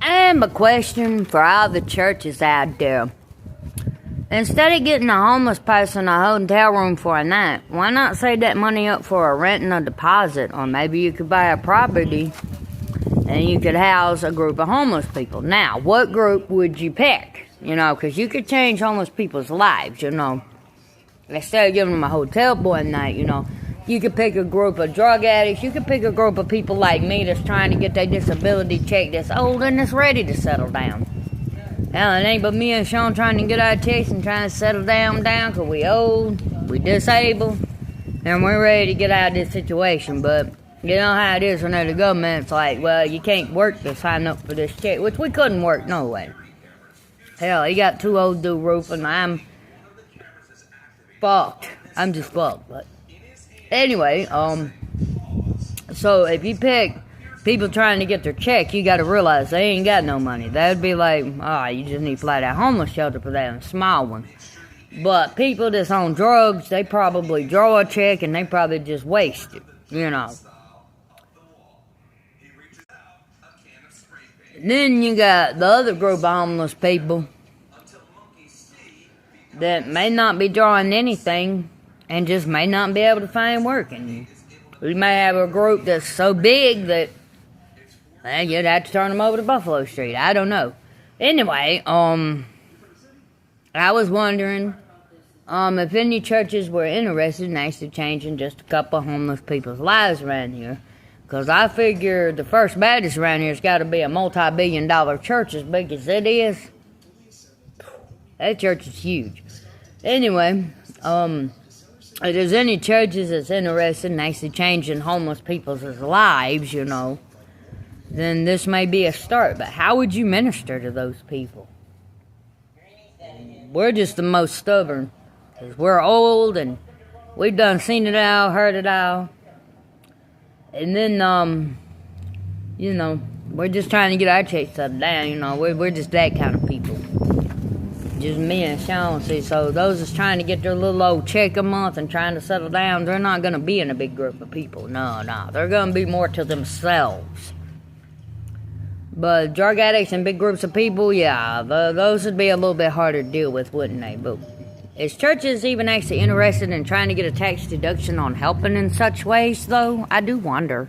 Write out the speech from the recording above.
I have a question for all the churches out there. Instead of getting a homeless person a hotel room for a night, why not save that money up for a rent and a deposit? Or maybe you could buy a property and you could house a group of homeless people. Now, what group would you pick? Because you could change homeless people's lives, Instead of giving them a hotel for a night, you could pick a group of drug addicts. You could pick a group of people like me that's trying to get their disability checked, that's old and that's ready to settle down. Now, it ain't but me and Sean trying to get our checks and trying to settle down because we old, we disabled, and we're ready to get out of this situation. But you know how it is when the government's like, well, you can't work to sign up for this check, which we couldn't work no way. Hell, he got too old to do roofing. I'm fucked. I'm just fucked. But anyway, so if you pick people trying to get their check, you got to realize they ain't got no money. That'd be like, you just need flat out homeless shelter for that, a small one. But people that's on drugs, they probably draw a check and they probably just waste it, Then you got the other group of homeless people that may not be drawing anything and just may not be able to find work. And we may have a group that's so big that you'd have to turn them over to Buffalo Street. I don't know. Anyway, I was wondering if any churches were interested in actually changing just a couple of homeless people's lives around here. Because I figure the First Baptist around here has got to be a multi-billion-dollar church as big as it is. That church is huge. Anyway, if there's any churches that's interested in actually changing homeless people's lives, then this may be a start. But how would you minister to those people? We're just the most stubborn. Because we're old and we've done seen it all, heard it all. And then, we're just trying to get our checks settled down, We're just that kind of people. Just me and Sean, see. So those that's trying to get their little old check a month and trying to settle down, they're not going to be in a big group of people. No. They're going to be more to themselves. But drug addicts and big groups of people, yeah, those would be a little bit harder to deal with, wouldn't they? But is churches even actually interested in trying to get a tax deduction on helping in such ways, though? I do wonder.